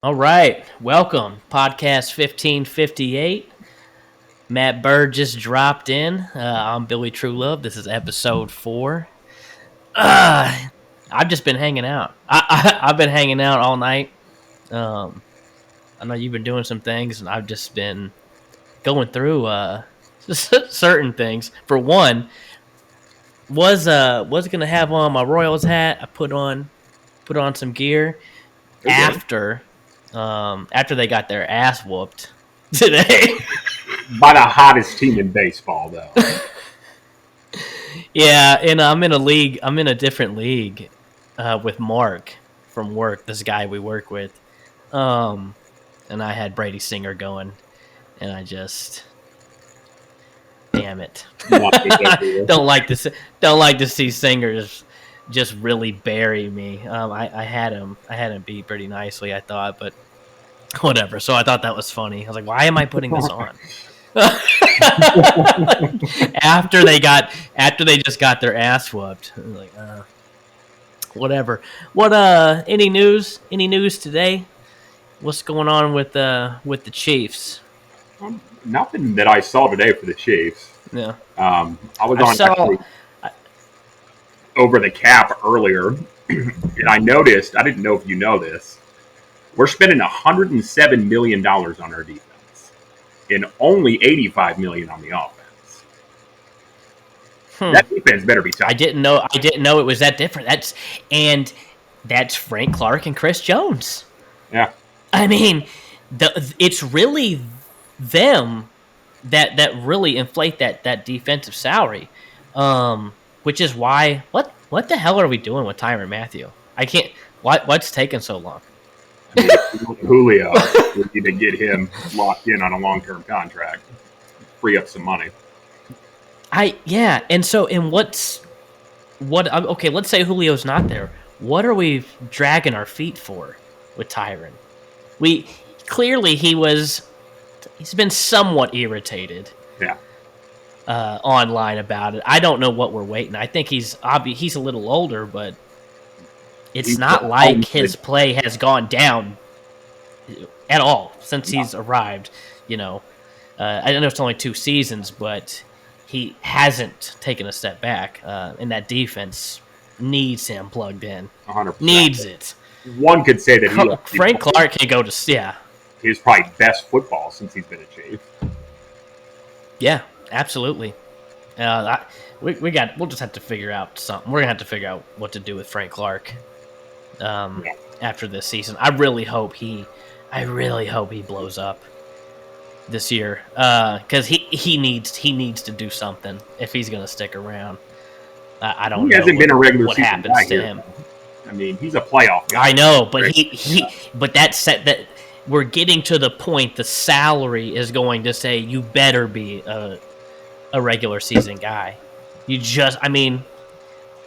All right, welcome. Podcast 1558. Matt Bird just dropped in. I'm Billy Truelove. This is episode 4. I've just been hanging out. I've been hanging out all night. Um, I know you've been doing some things, and I've just been going through certain things. For one, was gonna have on my Royals hat. I put on some gear Okay. after they got their ass whooped today. By the hottest team in baseball, though. Yeah, and I'm in a league. I'm in a different league with Mark from work. This guy we work with, um, and I had Brady Singer going, and I just, damn it, Not a big deal. don't like to see singers just really bury me. I had him beat pretty nicely, I thought, but whatever. So I thought that was funny. I was like, why am I putting this on? after they just got their ass whooped. I was like, whatever. What any news today? What's going on with the Chiefs? Nothing that I saw today for the Chiefs. Yeah. I was I on saw actually over the cap earlier, and I noticed. I didn't know if you know this. We're spending $107 million on our defense, and only $85 million on the offense. That defense better be I tough. didn't know it was that different. That's Frank Clark and Chris Jones. Yeah, I mean, it's really them that really inflate that defensive salary, which is why what the hell are we doing with Tyrann Mathieu? I can't. What's taking so long? I mean, Julio, we need to get him locked in on a long-term contract, free up some money. Okay, let's say Julio's not there. What are we dragging our feet for with Tyrann? We clearly he's been somewhat irritated Yeah, online about it. I don't know what we're waiting. I think he's a little older, but it's he's not like his play has gone down at all since he's arrived. I know it's only 2 seasons, but he hasn't taken a step back, and that defense needs him plugged in. 100%. Needs it. One could say that Frank Clark can go to he's probably best football since he's been a Chief. Yeah, absolutely. We'll just have to figure out something. We're gonna have to figure out what to do with Frank Clark after this season. I really hope he blows up this year because he needs to do something if he's gonna stick around. I don't know. He hasn't been a regular what season happens guy to here. him. I mean, he's a playoff guy. I know, but but that we're getting to the point. The salary is going to say you better be a regular season guy.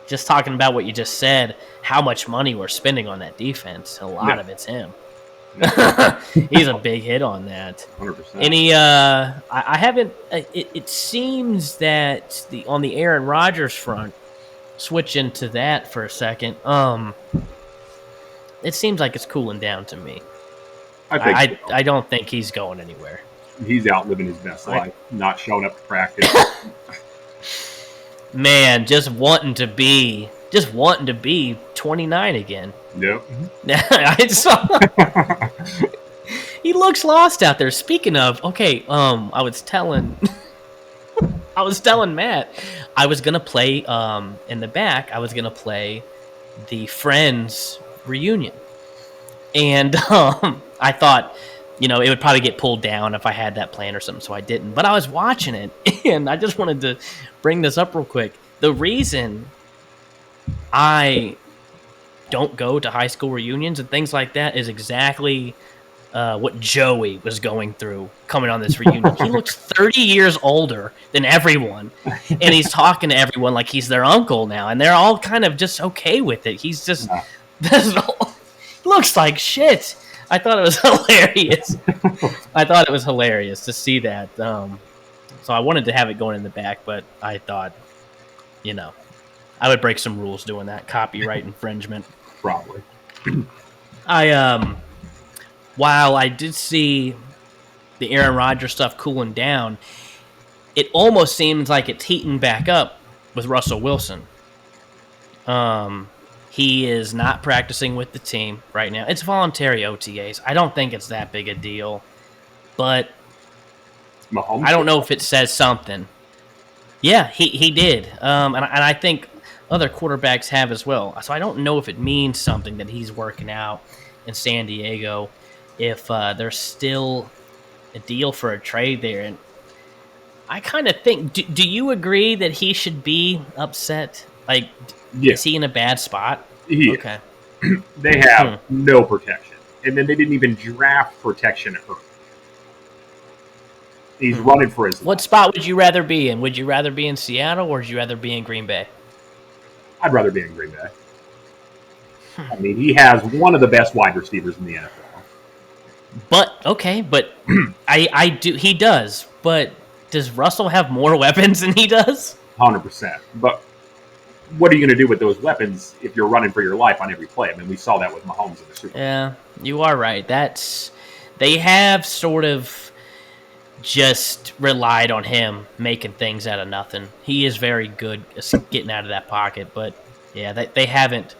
Just talking about what you just said, how much money we're spending on that defense. A lot of it's him. He's a big hit on that. 100%. I haven't. It seems that on the Aaron Rodgers front, switching to that for a second. It seems like it's cooling down to me. I don't think he's going anywhere. He's out living his best life, not showing up to practice. Man, just wanting to be 29 again. Nope. I saw. He looks lost out there. Speaking of, okay, I was telling Matt, I was gonna play in the back. I was gonna play the Friends reunion, and I thought, it would probably get pulled down if I had that plan or something, so I didn't. But I was watching it, and I just wanted to bring this up real quick. The reason I don't go to high school reunions and things like that is exactly what Joey was going through coming on this reunion. He looks 30 years older than everyone, and he's talking to everyone like he's their uncle now, and they're all kind of just okay with it. He's just looks like shit. I thought it was hilarious. To see that. So I wanted to have it going in the back, but I thought, I would break some rules doing that. Copyright infringement. Probably. while I did see the Aaron Rodgers stuff cooling down, it almost seems like it's heating back up with Russell Wilson. He is not practicing with the team right now. It's voluntary OTAs. I don't think it's that big a deal, but Mahomes I don't did know that. if it says something. Yeah, he did, and I think other quarterbacks have as well. So I don't know if it means something that he's working out in San Diego. If there's still a deal for a trade there, and I kind of think. Do you agree that he should be upset? Like, Yeah, is he in a bad spot? he is. Okay. They have Hmm. no protection, and then they didn't even draft protection early. He's Hmm. running for his What life. spot would you rather be in? Would you rather be in Seattle or would you rather be in Green Bay? I'd rather be in Green Bay. Hmm. I mean, he has one of the best wide receivers in the NFL. But I do he does. But does Russell have more weapons than he does? 100%. But what are you going to do with those weapons if you're running for your life on every play? I mean, we saw that with Mahomes in the Super Bowl. Yeah, you are right. They have sort of just relied on him making things out of nothing. He is very good at getting out of that pocket, but yeah, they haven't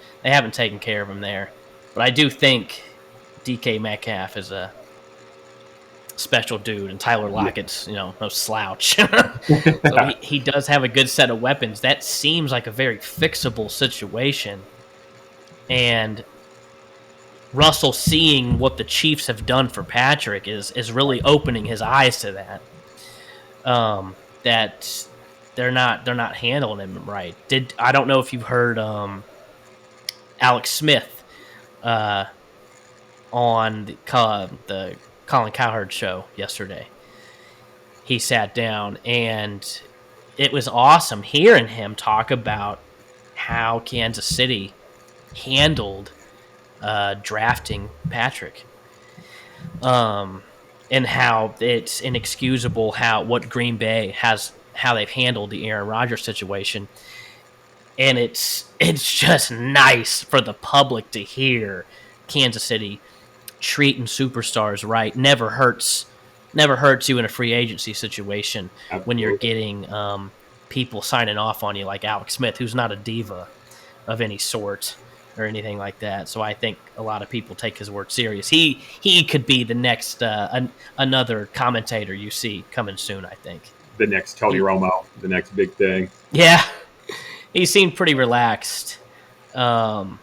taken care of him there. But I do think DK Metcalf is a special dude, and Tyler Yeah. Lockett's no slouch. So he does have a good set of weapons. That seems like a very fixable situation, and Russell seeing what the Chiefs have done for Patrick is really opening his eyes to that. That they're not handling him right. I don't know if you've heard Alex Smith uh, on the Colin Cowherd show yesterday. He sat down and it was awesome hearing him talk about how Kansas City handled drafting Patrick. And how it's inexcusable what Green Bay how they've handled the Aaron Rodgers situation. And it's just nice for the public to hear Kansas City treating superstars right. Never hurts you in a free agency situation when you're Absolutely. getting people signing off on you like Alex Smith, who's not a diva of any sort or anything like that. So I think a lot of people take his word serious. He could be the next another commentator you see coming soon. I think. The next Tony He, Romo, the next big thing. yeah, he seemed pretty relaxed um,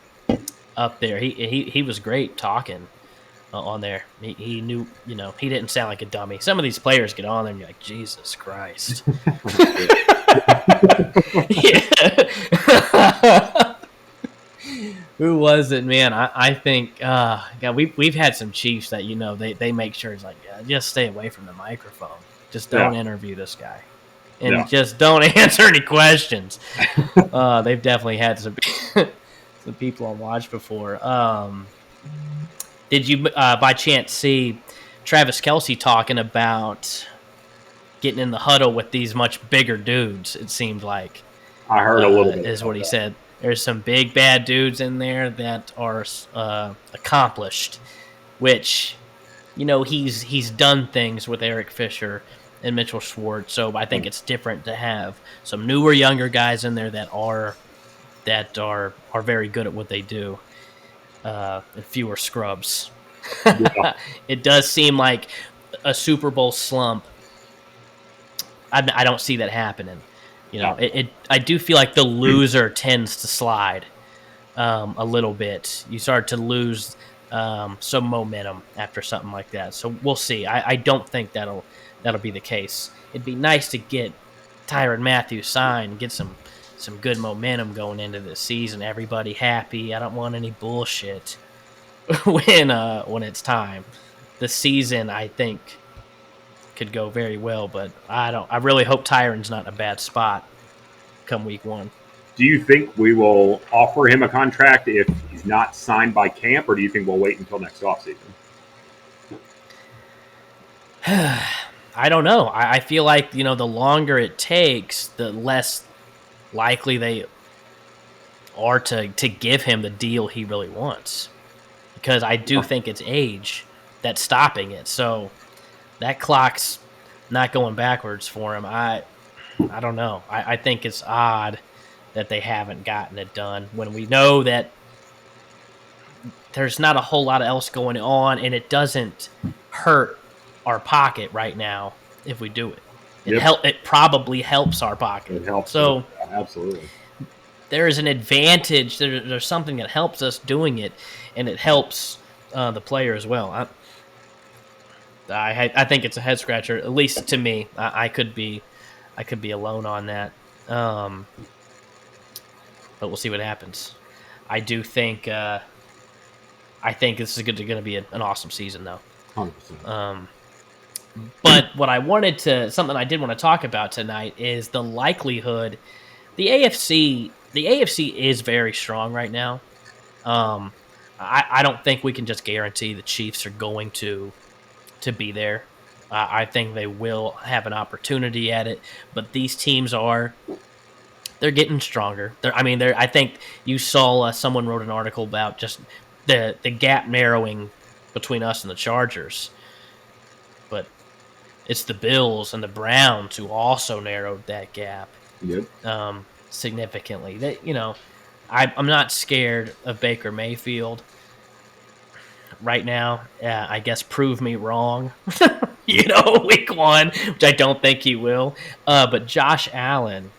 up there. He was great talking on there. He knew, he didn't sound like a dummy. Some of these players get on there and you're like, Jesus Christ. Yeah. Who was it, man? I think, God, we've had some Chiefs that they make sure it's like, yeah, just stay away from the microphone. Just don't Yeah, interview this guy, and yeah. just don't answer any questions. They've definitely had some some people on watch before. Did you by chance see Travis Kelce talking about getting in the huddle with these much bigger dudes? It seemed like I heard a little bit is about what he that. said. There's some big bad dudes in there that are accomplished, which he's done things with Eric Fisher and Mitchell Schwartz. So I think it's different to have some newer, younger guys in there that are very good at what they do, and fewer scrubs. Yeah, It does seem like a Super Bowl slump. I don't see that happening. yeah. I do feel like the loser tends to slide a little bit. You start to lose some momentum after something like that. So we'll see. I don't think that'll be the case. It'd be nice to get Tyrann Mathieu signed, get some good momentum going into this season. Everybody happy. I don't want any bullshit when it's time. The season, I think, could go very well, but I don't. I really hope Tyrann's not in a bad spot come week one. Do you think we will offer him a contract if he's not signed by camp, or do you think we'll wait until next offseason? I don't know. I feel like the longer it takes, the less likely they are to give him the deal he really wants. Because I do think it's age that's stopping it. So that clock's not going backwards for him. I don't know. I think it's odd that they haven't gotten it done when we know that there's not a whole lot else going on, and it doesn't hurt our pocket right now if we do it. It probably helps our pocket. It helps. So absolutely, there is an advantage. There's something that helps us doing it, and it helps the player as well. I think it's a head scratcher, at least to me. I could be alone on that, but we'll see what happens. I do think this is going to be an awesome season, though. 100%. But what something I did want to talk about tonight is the likelihood. The AFC is very strong right now. I don't think we can just guarantee the Chiefs are going to be there. I think they will have an opportunity at it, but these teams they're getting stronger. I think you saw someone wrote an article about just the gap narrowing between us and the Chargers, but it's the Bills and the Browns who also narrowed that gap. Yep. Significantly. I'm not scared of Baker Mayfield right now. I guess prove me wrong. Week 1, which I don't think he will. But Josh Allen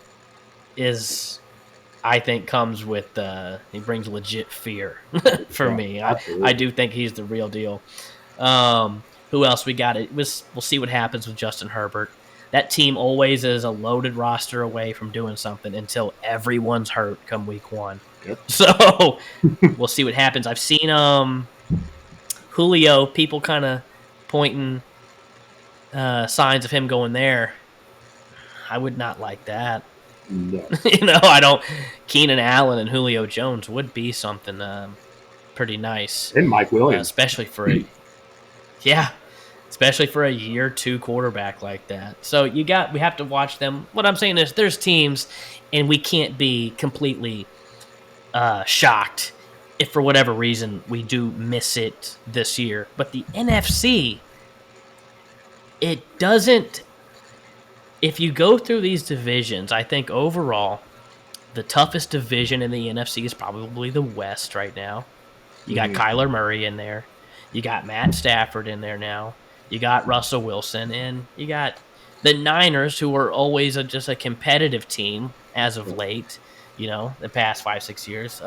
I think comes with he brings legit fear for me. I do think he's the real deal. Who else we got? We'll see what happens with Justin Herbert. That team always is a loaded roster away from doing something until everyone's hurt come week 1. Yep. So we'll see what happens. I've seen Julio, people kind of pointing signs of him going there. I would not like that. No. I don't. Keenan Allen and Julio Jones would be something pretty nice. And Mike Williams. Especially for a year 2 quarterback like that. So we have to watch them. What I'm saying is there's teams, and we can't be completely shocked if for whatever reason we do miss it this year. But the NFC, it doesn't. If you go through these divisions, I think overall the toughest division in the NFC is probably the West right now. You got Kyler Murray in there. You got Matt Stafford in there now. You got Russell Wilson, and you got the Niners, who are always just a competitive team as of late, the past 5-6 years.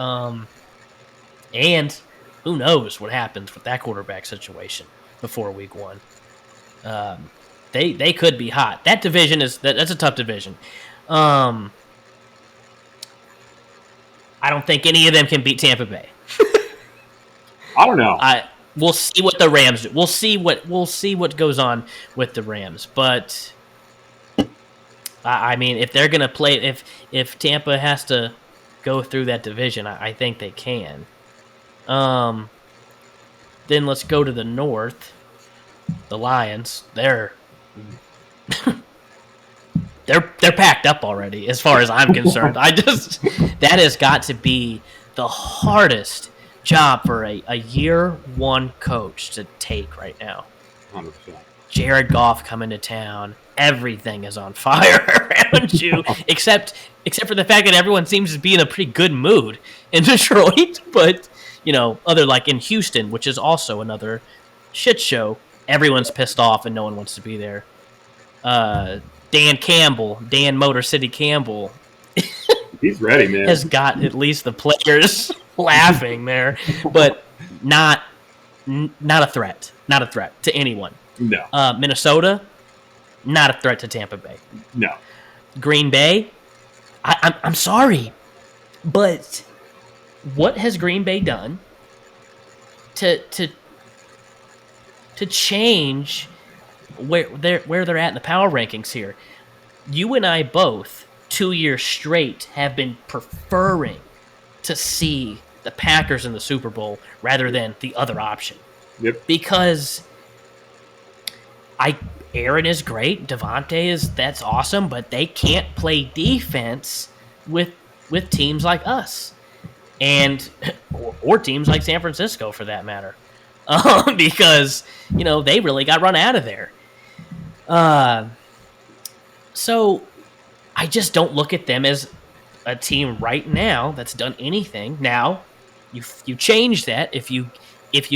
And who knows what happens with that quarterback situation before week 1. They could be hot. That division that's a tough division. I don't think any of them can beat Tampa Bay. I don't know. We'll see what the Rams do. We'll see what goes on with the Rams. But if they're gonna play, if Tampa has to go through that division, I think they can. Then let's go to the North. The Lions, they're packed up already, as far as I'm concerned. That has got to be the hardest job for a year 1 coach to take right now. 100%. Jared Goff coming to town. Everything is on fire around you, except for the fact that everyone seems to be in a pretty good mood in Detroit. But, other like in Houston, which is also another shit show, everyone's pissed off and no one wants to be there. Dan Motor City Campbell, he's ready, man. Has got at least the players laughing there, but not a threat. Not a threat to anyone. No. Minnesota, not a threat to Tampa Bay. No. Green Bay, I'm sorry, but what has Green Bay done to change where they're at in the power rankings here? You and I both 2 years straight have been preferring to see the Packers in the Super Bowl rather than the other option. Yep. Because Aaron is great, Devontae that's awesome, but they can't play defense with teams like us, and or teams like San Francisco for that matter. because they really got run out of there. So I just don't look at them as a team right now that's done anything. Now, you change that if you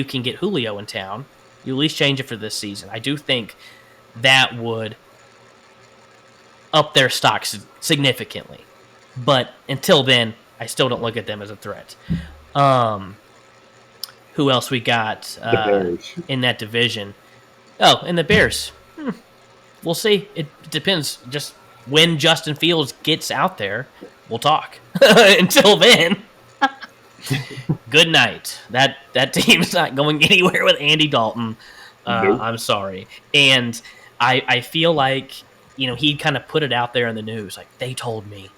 can get Julio in town. You at least change it for this season. I do think that would up their stocks significantly. But until then, I still don't look at them as a threat. Who else we got in that division? Oh, and the Bears. We'll see. It depends. Just when Justin Fields gets out there, we'll talk. Until then, good night. That team's not going anywhere with Andy Dalton. Nope. I'm sorry. And I feel like, he kind of put it out there in the news. Like, they told me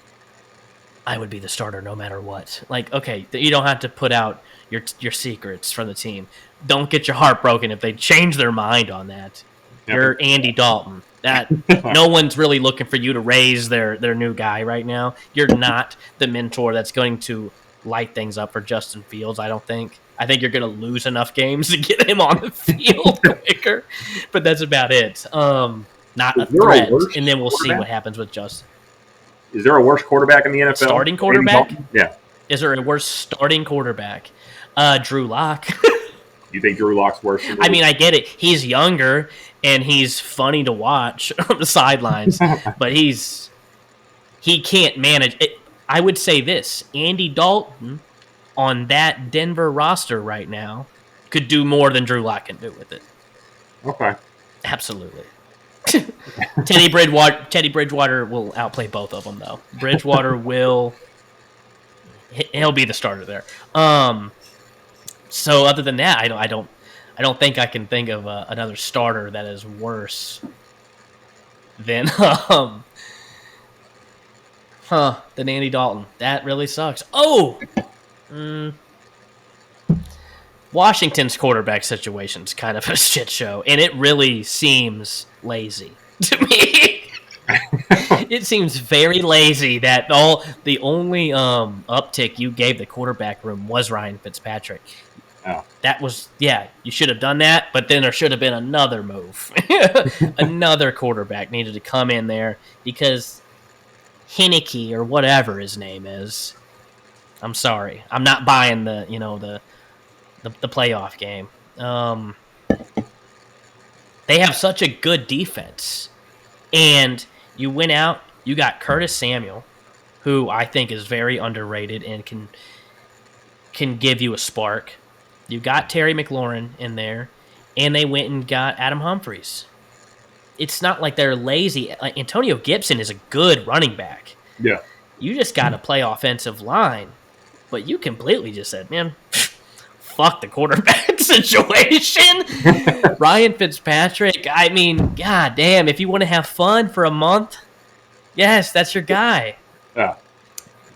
I would be the starter no matter what. Like, okay, you don't have to put out your secrets from the team. Don't get your heart broken if they change their mind on that. Yep. You're Andy Dalton. That no one's really looking for you to raise their new guy right now. You're not the mentor that's going to light things up for Justin Fields, I don't think. I think you're going to lose enough games to get him on the field quicker. But that's about it. Not a threat. And then we'll see what happens with Justin. Is there a worse quarterback in the NFL? Starting quarterback? Yeah. Is there a worse starting quarterback? Drew Lock. You think Drew Lock's worse? I mean, I get it. He's younger and he's funny to watch on the sidelines, but he can't manage it. I would say this: Andy Dalton on that Denver roster right now could do more than Drew Lock can do with it. Okay. Absolutely. Teddy Bridgewater will outplay both of them, though. Bridgewater he'll be the starter there. So other than that, I don't think I can think of another starter that is worse than than Andy Dalton. That really sucks. Oh, Washington's quarterback situation is kind of a shit show, and it really seems lazy to me. It seems very lazy that the only uptick you gave the quarterback room was Ryan Fitzpatrick. Oh. That was, you should have done that, but then there should have been another move. Another quarterback needed to come in there because Heineke or whatever his name is. I'm sorry. I'm not buying the playoff game. They have such a good defense. And you went out, you got Curtis Samuel, who I think is very underrated and can give you a spark. You got Terry McLaurin in there, and they went and got Adam Humphries. It's not like they're lazy. Antonio Gibson is a good running back. Yeah. You just got to play offensive line. But you completely just said, man, fuck the quarterback situation. Ryan Fitzpatrick, I mean, god damn, if you want to have fun for a month, yes, that's your guy. Yeah.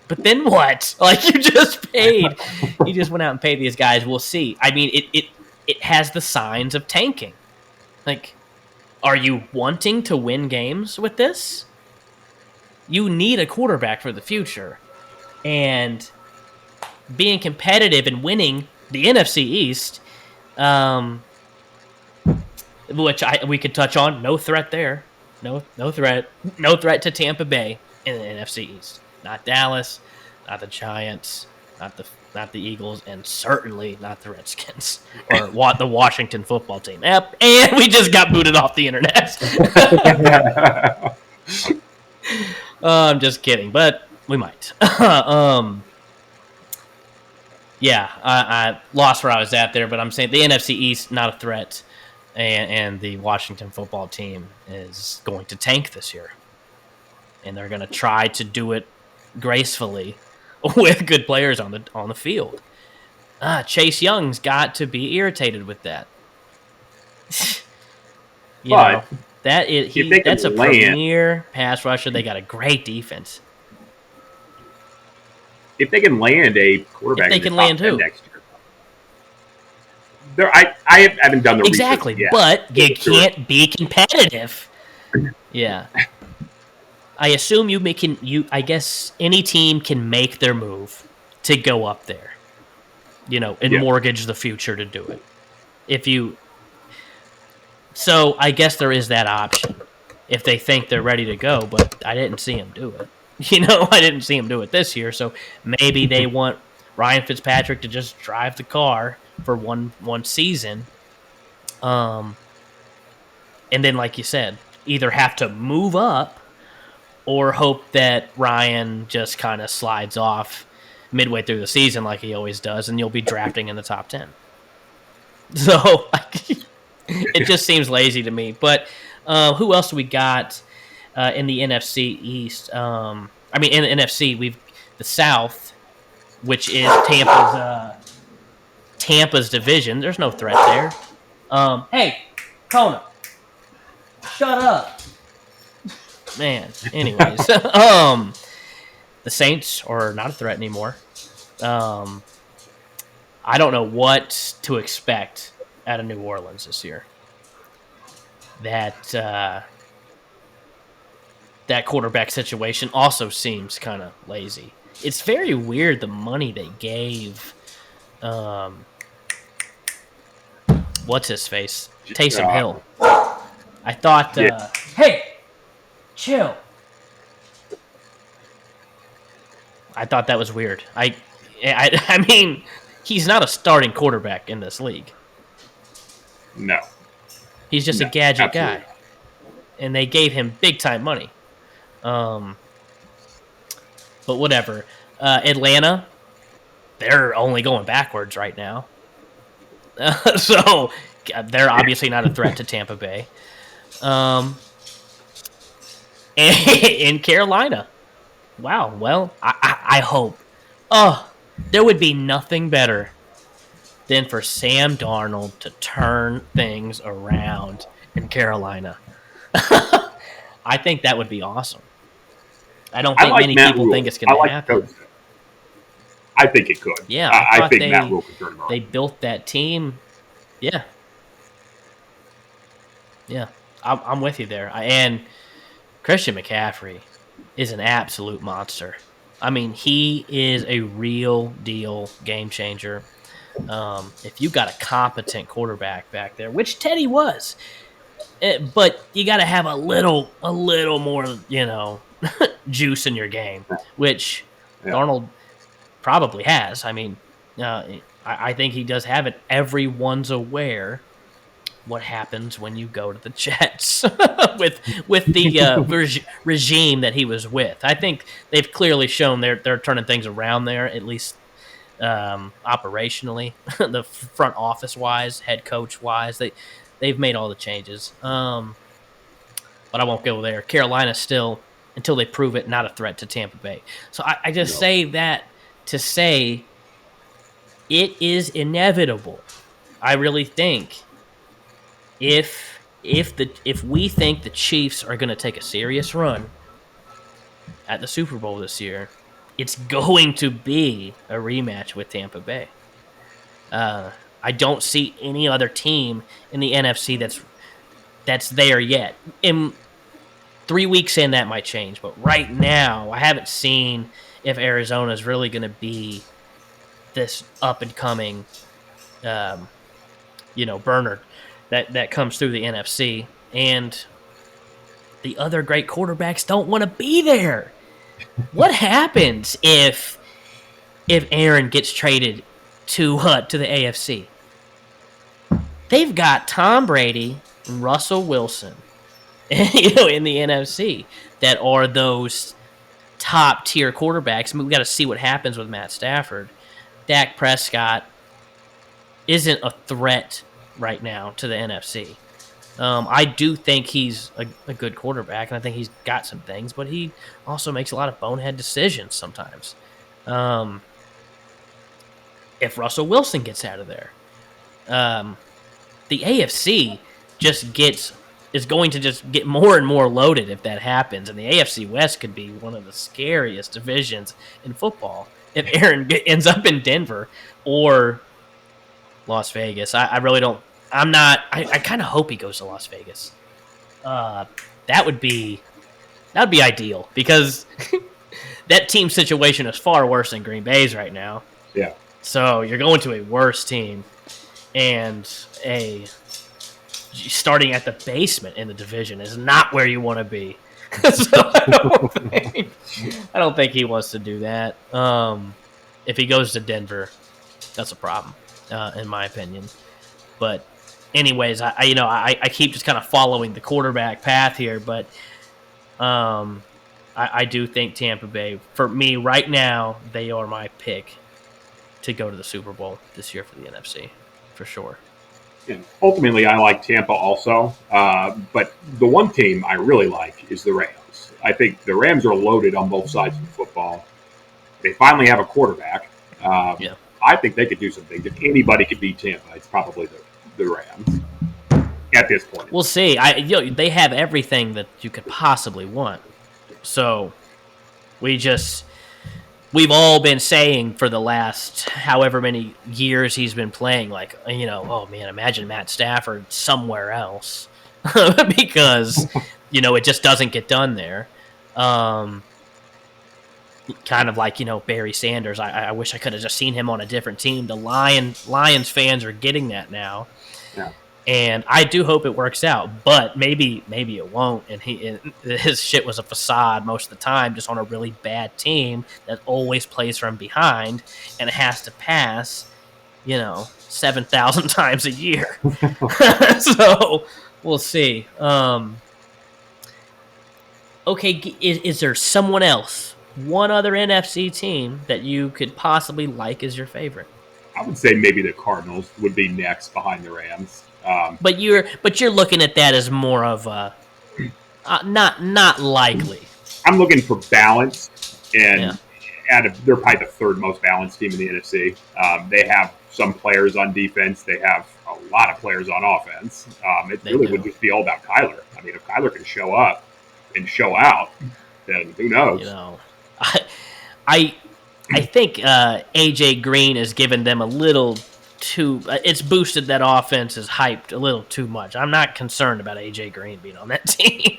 But then what? Like, you just went out and paid these guys. We'll see. I mean, it has the signs of tanking. Like, are you wanting to win games with this? You need a quarterback for the future. And being competitive and winning the NFC East, which we could touch on, no threat there. No threat to Tampa Bay in the NFC East. Not Dallas, not the Giants, not the Eagles, and certainly not the Redskins or the Washington football team. Yep, and we just got booted off the internet. I'm just kidding, but we might. I lost where I was at there, but I'm saying the NFC East, not a threat, and the Washington football team is going to tank this year. And they're going to try to do it gracefully with good players on the field. Chase Young's got to be irritated with that. That's a premier pass rusher. They got a great defense. If they can land a quarterback, if they can land who next year, I haven't done the exactly, research yet. But you can't be competitive. Yeah. I assume I guess any team can make their move to go up there, and mortgage the future to do it. So I guess there is that option if they think they're ready to go, but I didn't see him do it. I didn't see him do it this year, so maybe they want Ryan Fitzpatrick to just drive the car for one season. And then, like you said, either have to move up or hope that Ryan just kind of slides off midway through the season like he always does, and you'll be drafting in the top 10. So it just seems lazy to me. But who else do we got in the NFC East? In the NFC, we've the South, which is Tampa's division. There's no threat there. Hey, Kona, shut up, man. Anyways, the Saints are not a threat anymore. I don't know what to expect out of New Orleans this year. That quarterback situation also seems kind of lazy. It's very weird the money they gave. What's his face? Taysom Hill. I thought. Hey, chill. I thought that was weird. I mean, he's not a starting quarterback in this league. No. He's just a gadget absolutely. guy. And they gave him big-time money. But whatever. Atlanta, they're only going backwards right now. So they're obviously not a threat to Tampa Bay. In Carolina. Wow. Well, I hope. Oh, there would be nothing better than for Sam Darnold to turn things around in Carolina. I think that would be awesome. I don't think many people think it's going to happen. I think it could. Yeah, I think Matt Rule could turn it around. They built that team. Yeah. Yeah, I'm with you there. And Christian McCaffrey is an absolute monster. I mean, he is a real deal game changer. If you got a competent quarterback back there, which Teddy was, but you got to have a little more, juice in your game, which Darnold probably has. I mean, I think he does have it. Everyone's aware what happens when you go to the Jets with the regime that he was with. I think they've clearly shown they're turning things around there, at least operationally, the front office wise, head coach wise. They've made all the changes. But I won't go there. Carolina's still, until they prove it, not a threat to Tampa Bay. So I just say that to say it is inevitable. I really think if we think the Chiefs are going to take a serious run at the Super Bowl this year, it's going to be a rematch with Tampa Bay. I don't see any other team in the NFC that's there yet. In 3 weeks in, that might change, but right now, I haven't seen if Arizona is really going to be this up and coming, burner that comes through the NFC, and the other great quarterbacks don't want to be there. What happens if Aaron gets traded to the AFC? They've got Tom Brady and Russell Wilson, in the NFC that are those top tier quarterbacks. I mean, we got to see what happens with Matt Stafford. Dak Prescott isn't a threat right now to the NFC. I do think he's a good quarterback, and I think he's got some things, but he also makes a lot of bonehead decisions sometimes. If Russell Wilson gets out of there, the AFC is going to just get more and more loaded if that happens, and the AFC West could be one of the scariest divisions in football if Aaron ends up in Denver or Las Vegas. I really don't. I'm not. I kind of hope he goes to Las Vegas. That would be ideal because that team situation is far worse than Green Bay's right now. Yeah. So you're going to a worse team, and starting at the basement in the division is not where you want to be. So I don't think he wants to do that. If he goes to Denver, that's a problem, in my opinion. But anyways, I keep just kind of following the quarterback path here, but I do think Tampa Bay, for me right now, they are my pick to go to the Super Bowl this year for the NFC, for sure. And ultimately, I like Tampa also. But the one team I really like is the Rams. I think the Rams are loaded on both sides of the football. They finally have a quarterback. Yeah. I think they could do some things. If anybody could beat Tampa, it's probably the Rams at this point. We'll see. They have everything that you could possibly want. So we've all been saying for the last however many years he's been playing, like, oh man, imagine Matt Stafford somewhere else. Because, it just doesn't get done there. Kind of like, Barry Sanders. I wish I could have just seen him on a different team. The Lions fans are getting that now. Yeah. And I do hope it works out, but maybe it won't. And his shit was a facade most of the time, just on a really bad team that always plays from behind and it has to pass, 7,000 times a year. So we'll see. Okay, is there someone else, one other NFC team that you could possibly like as your favorite? I would say maybe the Cardinals would be next behind the Rams. But you're looking at that as more of a not likely. I'm looking for balance, and they're probably the third most balanced team in the NFC. They have some players on defense. They have a lot of players on offense. Would just be all about Kyler. I mean, if Kyler can show up and show out, then who knows? I think AJ Green has given them a little too. It's boosted that offense's hyped a little too much. I'm not concerned about AJ Green being on that team.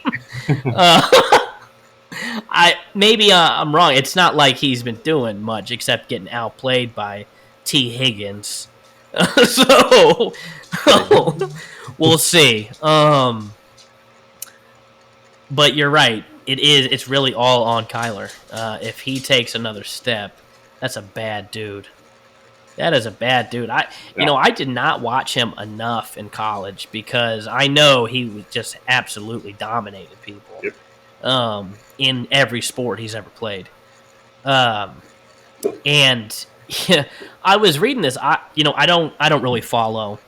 I'm wrong. It's not like he's been doing much except getting outplayed by T. Higgins. So we'll see. But you're right. It's really all on Kyler. If he takes another step, that's a bad dude. That is a bad dude. I did not watch him enough in college because I know he was just absolutely dominated people. Yep. In every sport he's ever played. And I was reading this. I don't really follow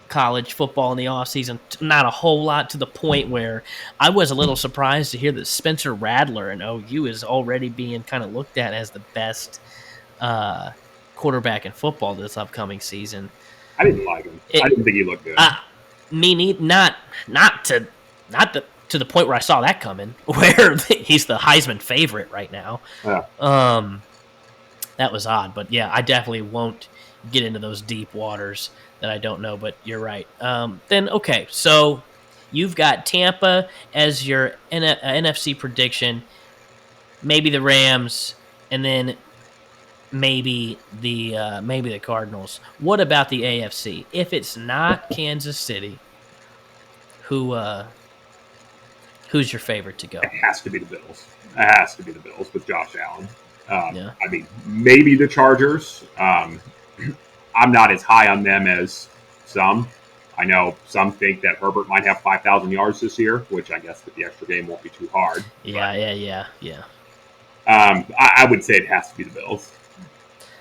college football in the offseason, not a whole lot, to the point where I was a little surprised to hear that Spencer Rattler in OU is already being kind of looked at as the best quarterback in football this upcoming season. I didn't like him. I didn't think he looked good. Not to the point where I saw that coming, where he's the Heisman favorite right now. Yeah. That was odd, but yeah, I definitely won't get into those deep waters that I don't know, but you're right. Then, okay, so you've got Tampa as your NFC prediction, maybe the Rams, and then maybe the Cardinals. What about the AFC? If it's not Kansas City, who's your favorite to go? It has to be the Bills. It has to be the Bills with Josh Allen. Yeah. I mean, maybe the Chargers. I'm not as high on them as some. I know some think that Herbert might have 5,000 yards this year, which I guess with the extra game won't be too hard. Yeah. I would say it has to be the Bills.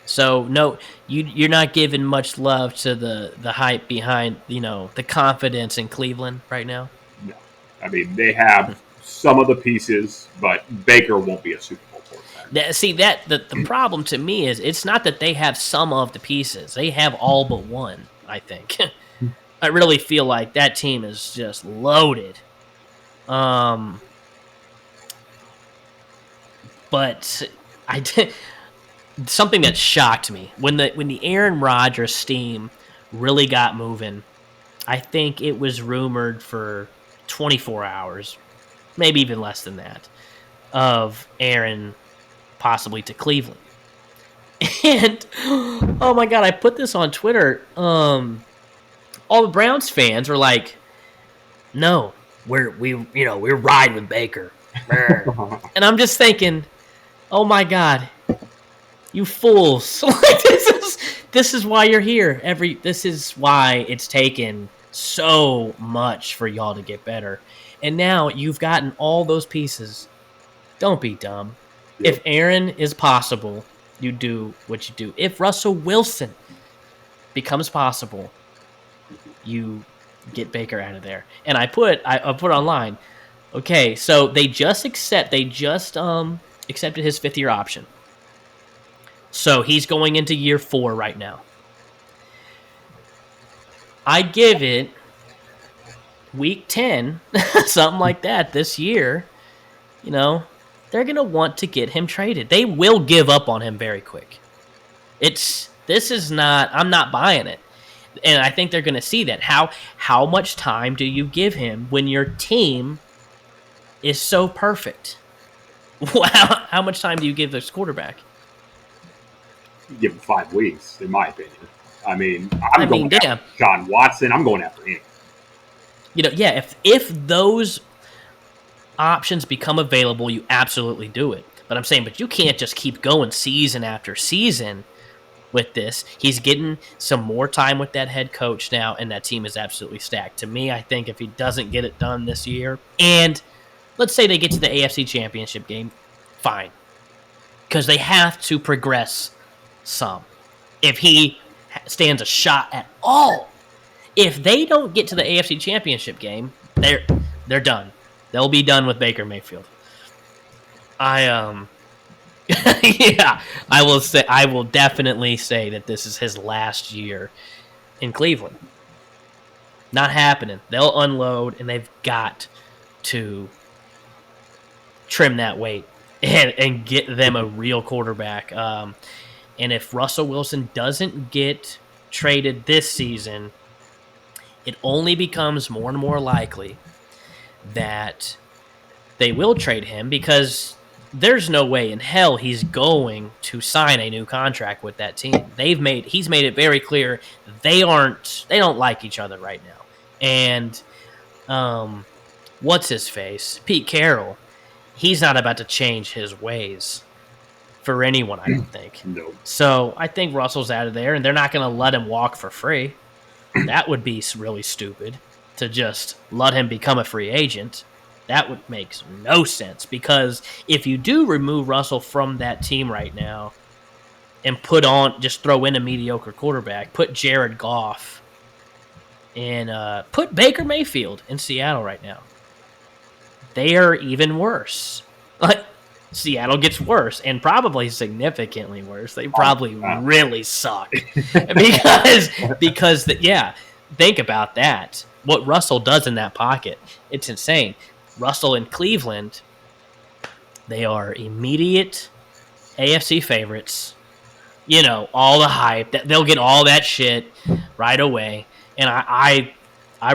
So no, you're not giving much love to the hype behind the confidence in Cleveland right now. No, I mean they have some of the pieces, but Baker won't be a Super Bowl quarterback. See the problem to me is it's not that they have some of the pieces; they have all but one. I think. I really feel like that team is just loaded. But I did something that shocked me when the Aaron Rodgers steam really got moving. I think it was rumored for 24 hours, maybe even less than that, of Aaron possibly to Cleveland. And oh my God, I put this on Twitter. all the Browns fans were like, "No, we're riding with Baker," and I'm just thinking, "Oh my God, you fools! Like, this is why you're here. This is why it's taken so much for y'all to get better, and now you've gotten all those pieces. Don't be dumb. Yep. If Aaron is possible, you do what you do. If Russell Wilson becomes possible, you get Baker out of there." And I put online, okay, so they just accepted his 5th-year option. So he's going into year 4 right now. I give it week 10, something like that this year, they're going to want to get him traded. They will give up on him very quick. I'm not buying it. And I think they're going to see that. How much time do you give him when your team is so perfect? How much time do you give this quarterback? Give him 5 weeks, in my opinion. I mean, I'm going after John Watson. I'm going after him. If those options become available, you absolutely do it. But I'm saying, but you can't just keep going season after season with this. He's getting some more time with that head coach now, and that team is absolutely stacked. To me, I think if he doesn't get it done this year, and let's say they get to the AFC Championship game, fine. Because they have to progress some. If he stands a shot at all, if they don't get to the AFC Championship game, they're done. They'll be done with Baker Mayfield. I will definitely say that this is his last year in Cleveland. Not happening. They'll unload, and they've got to trim that weight and get them a real quarterback. And if Russell Wilson doesn't get traded this season, it only becomes more and more likely that they will trade him, because there's no way in hell he's going to sign a new contract with that team. He's made it very clear they don't like each other right now. And what's his face? Pete Carroll. He's not about to change his ways for anyone, I don't think. No. So I think Russell's out of there, and they're not going to let him walk for free. That would be really stupid, to just let him become a free agent. That would make no sense, because if you do remove Russell from that team right now and just throw in a mediocre quarterback, put Jared Goff and put Baker Mayfield in Seattle right now, they are even worse. Like, Seattle gets worse, and probably significantly worse. They probably really suck because think about that. What Russell does in that pocket, it's insane. Russell in Cleveland, they are immediate AFC favorites. All the hype. They'll get all that shit right away. And I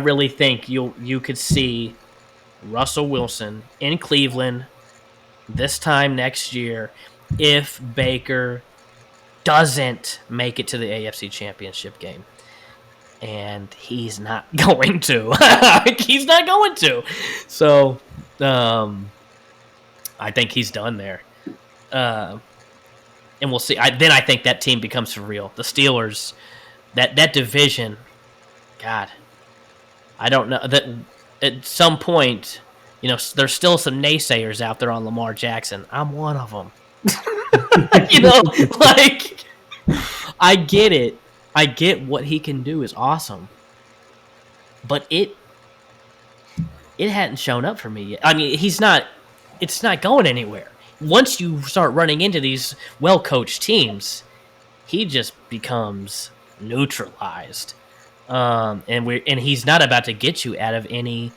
really think you could see Russell Wilson in Cleveland this time next year if Baker doesn't make it to the AFC Championship game. And he's not going to. He's not going to. So, I think he's done there. And we'll see. I think that team becomes for real. The Steelers, that division, God, I don't know. That at some point, there's still some naysayers out there on Lamar Jackson. I'm one of them. I get it. I get what he can do is awesome. But it hadn't shown up for me yet. I mean, it's not going anywhere. Once you start running into these well-coached teams, he just becomes neutralized. And he's not about to get you out of any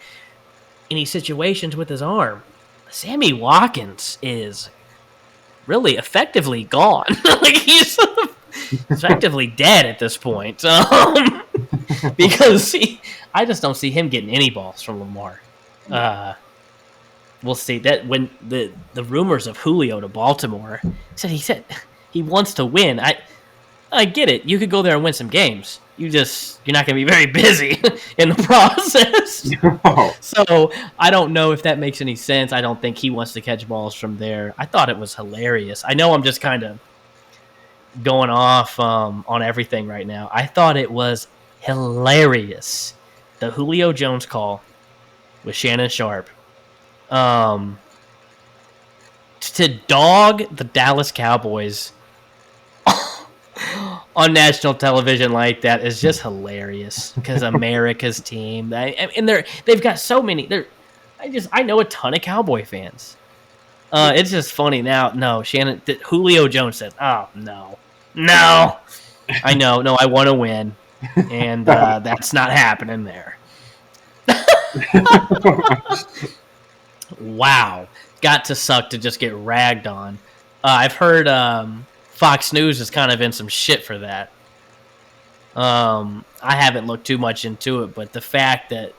situations with his arm. Sammy Watkins is really effectively gone. He's effectively dead at this point. Because I just don't see him getting any balls from Lamar. We'll see that when the rumors of Julio to Baltimore he said he wants to win. I get it. You could go there and win some games, you're not going to be very busy in the process. Oh, So I don't know if that makes any sense. I don't think he wants to catch balls from there. I thought it was hilarious. I know I'm just kind of going off on everything right now. I thought it was hilarious. The Julio Jones call with Shannon Sharp. To dog the Dallas Cowboys on national television like that is just hilarious because America's team, and they've got so many. I know a ton of Cowboy fans. It's just funny now. No, Julio Jones said, "Oh no, I know, no, I want to win, and that's not happening there." Wow, got to suck to just get ragged on. I've heard Fox News is kind of in some shit for that. I haven't looked too much into it, but the fact that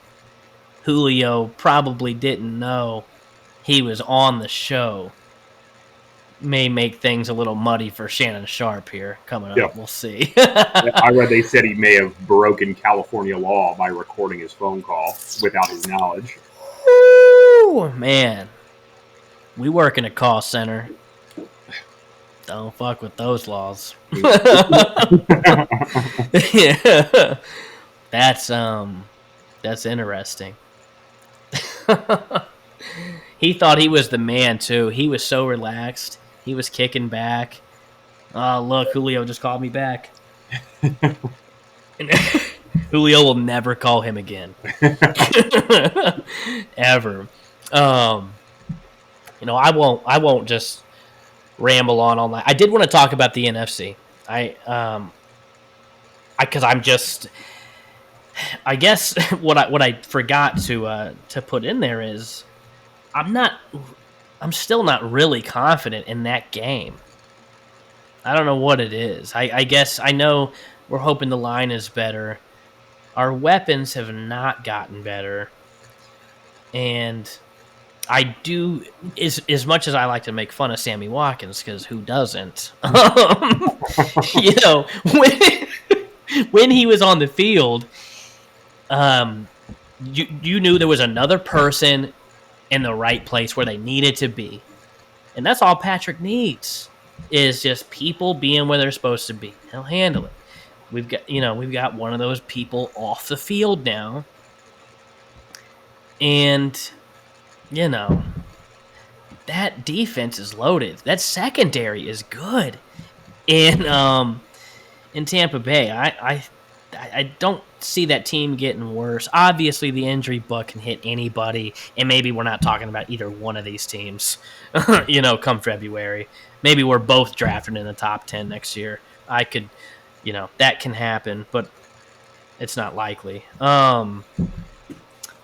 Julio probably didn't know he was on the show may make things a little muddy for Shannon Sharp here coming up. Yep. We'll see. I read they said he may have broken California law by recording his phone call without his knowledge. Ooh, man. We work in a call center. Don't fuck with those laws. Yeah. That's interesting. He thought he was the man too. He was so relaxed. He was kicking back. Oh, look, Julio just called me back. And Julio will never call him again. Ever. I won't just ramble on all night. I did want to talk about the NFC. Because I guess what I forgot to put in there is I'm still not really confident in that game. I don't know what it is. I guess I know we're hoping the line is better. Our weapons have not gotten better. And I do, as much as I like to make fun of Sammy Watkins, because who doesn't? When he was on the field, you knew there was another person in the right place where they needed to be. And that's all Patrick needs, is just people being where they're supposed to be. He'll handle it. We've got one of those people off the field now. And, that defense is loaded. That secondary is good. In Tampa Bay, I don't see that team getting worse. Obviously, the injury bug can hit anybody, and maybe we're not talking about either one of these teams, come February. Maybe we're both drafted in the top 10 next year. That can happen, but it's not likely.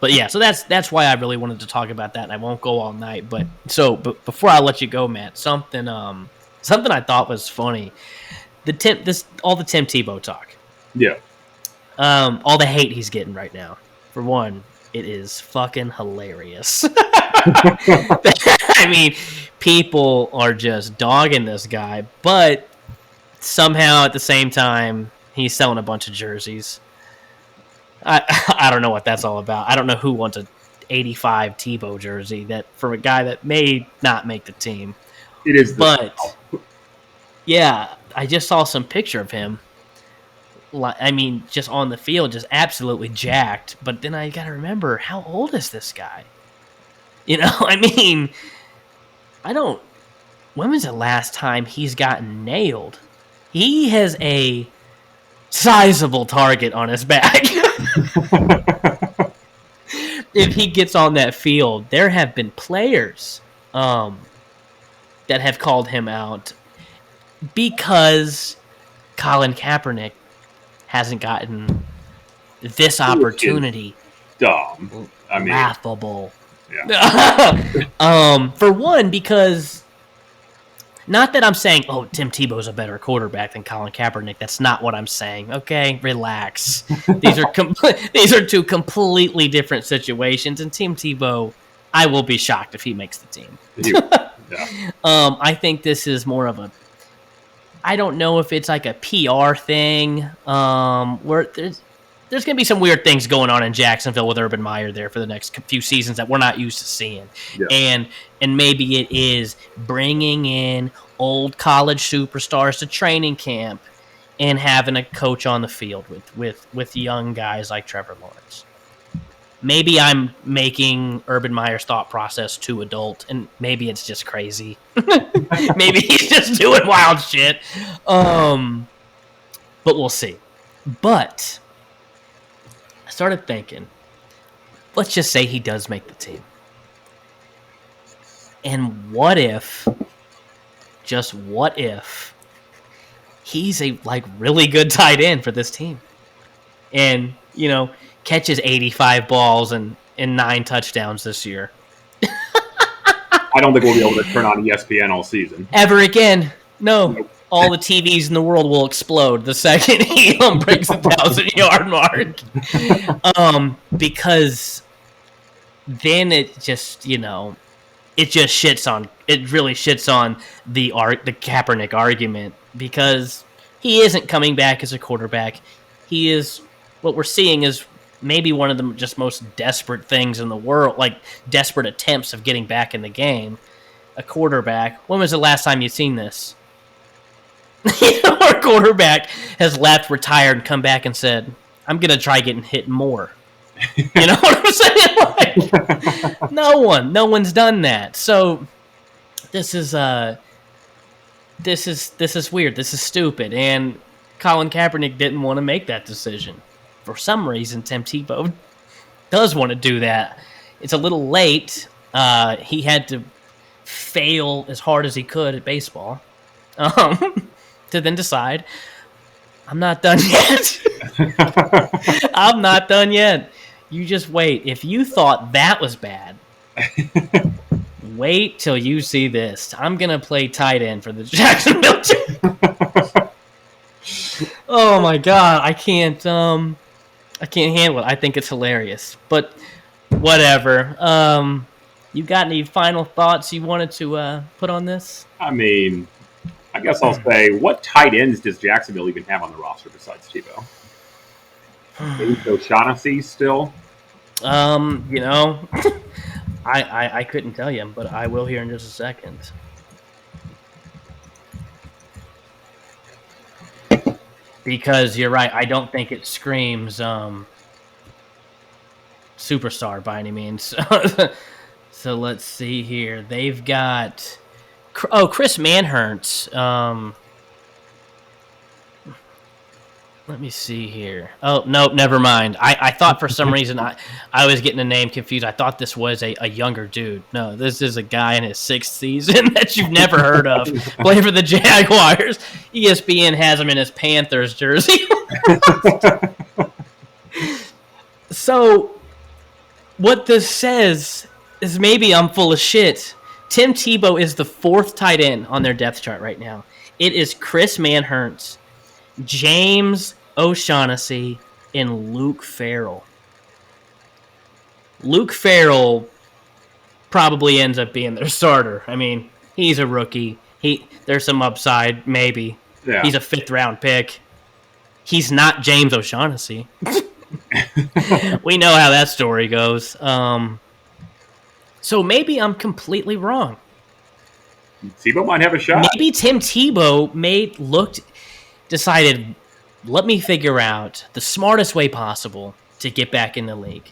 But yeah, so that's why I really wanted to talk about that, and I won't go all night. But before I let you go, Matt, something I thought was funny. All the Tim Tebow talk. Yeah. All the hate he's getting right now. For one, it is fucking hilarious. I mean, people are just dogging this guy, but somehow at the same time, he's selling a bunch of jerseys. I don't know what that's all about. I don't know who wants a 85 Tebow jersey that for a guy that may not make the team. It is, yeah, I just saw some picture of him. I mean, just on the field, just absolutely jacked. But then I got to remember, how old is this guy? I mean, when was the last time he's gotten nailed? He has a sizable target on his back. If he gets on that field, there have been players that have called him out because Colin Kaepernick hasn't gotten this opportunity. Dumb. I mean, laughable. Yeah. For one, because not that I'm saying, Tim Tebow's a better quarterback than Colin Kaepernick. That's not what I'm saying. Okay, relax. These are two completely different situations. And Tim Tebow, I will be shocked if he makes the team. Yeah. I think this is more of a I don't know if it's like a PR thing, where there's going to be some weird things going on in Jacksonville with Urban Meyer there for the next few seasons that we're not used to seeing. Yeah. And maybe it is bringing in old college superstars to training camp and having a coach on the field with young guys like Trevor Lawrence. Maybe I'm making Urban Meyer's thought process too adult, and maybe it's just crazy. Maybe he's just doing wild shit. But we'll see. But I started thinking, let's just say he does make the team. And what if, just what if, he's a really good tight end for this team? And, catches 85 balls and 9 touchdowns this year. I don't think we'll be able to turn on ESPN all season. Ever again. No. Nope. All the TVs in the world will explode the second he breaks the 1,000-yard mark. Because then it just, it really shits on the Kaepernick argument, because he isn't coming back as a quarterback. He is, what we're seeing is maybe one of the just most desperate things in the world, like desperate attempts of getting back in the game. A quarterback. When was the last time you've seen this? Our quarterback has left, retired, and come back and said, I'm going to try getting hit more. You know what I'm saying? Like, no one's done that. So this is weird. This is stupid. And Colin Kaepernick didn't want to make that decision. For some reason, Tim Tebow does want to do that. It's a little late. He had to fail as hard as he could at baseball to then decide, I'm not done yet. I'm not done yet. You just wait. If you thought that was bad, wait till you see this. I'm going to play tight end for the Jacksonville Jaguars. Oh, my God. I can't handle it. I think it's hilarious. But whatever. You got any final thoughts you wanted to put on this? I mean, I guess I'll say, what tight ends does Jacksonville even have on the roster besides Tebow? O'Shaughnessy still? I couldn't tell you, but I will here in just a second. Because you're right, I don't think it screams superstar by any means. So let's see here. They've got Chris Manhertz. Let me see here. Oh, no, never mind. I thought for some reason I was getting the name confused. I thought this was a younger dude. No, this is a guy in his 6th season that you've never heard of. Playing for the Jaguars. ESPN has him in his Panthers jersey. So, what this says is maybe I'm full of shit. Tim Tebow is the 4th tight end on their depth chart right now. It is Chris Manhertz, James O'Shaughnessy, and Luke Farrell. Luke Farrell probably ends up being their starter. I mean, he's a rookie. There's some upside, maybe. Yeah. He's a 5th-round pick. He's not James O'Shaughnessy. We know how that story goes. So maybe I'm completely wrong. Tebow might have a shot. Maybe Tim Tebow decided, let me figure out the smartest way possible to get back in the league.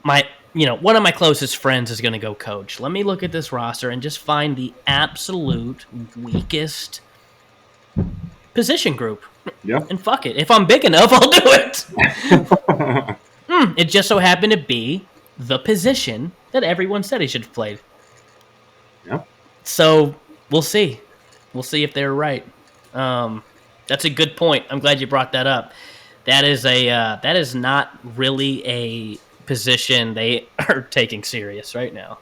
One of my closest friends is going to go coach. Let me look at this roster and just find the absolute weakest position group. Yeah. And fuck it. If I'm big enough, I'll do it. It just so happened to be the position that everyone said he should have played. Yeah. So we'll see. We'll see if they're right. That's a good point. I'm glad you brought that up. That is not really a position they are taking serious right now.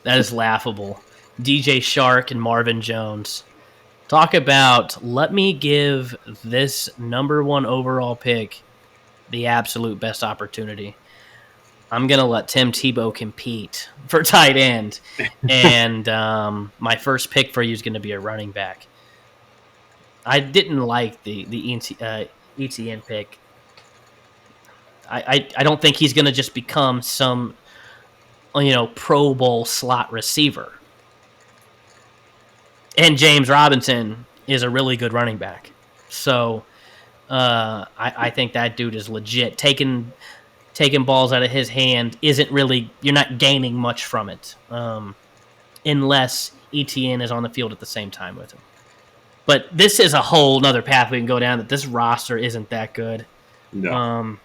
That is laughable. DJ Shark and Marvin Jones. Talk about, let me give this number 1 overall pick the absolute best opportunity. I'm going to let Tim Tebow compete for tight end. And my first pick for you is going to be a running back. I didn't like the ETN pick. I don't think he's going to just become some, Pro Bowl slot receiver. And James Robinson is a really good running back. So I think that dude is legit. Taking balls out of his hand isn't really, you're not gaining much from it unless ETN is on the field at the same time with him. But this is a whole nother path we can go down, that this roster isn't that good. No.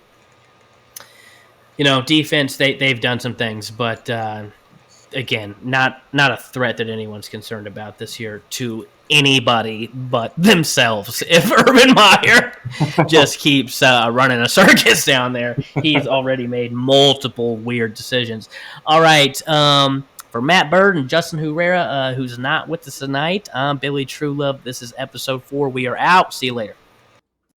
Defense, they've done some things, but again, not a threat that anyone's concerned about this year to anybody but themselves. If Urban Meyer just keeps running a circus down there, he's already made multiple weird decisions. All right, for Matt Bird and Justin Herrera, who's not with us tonight, I'm Billy Truelove. This is episode 4. We are out. See you later.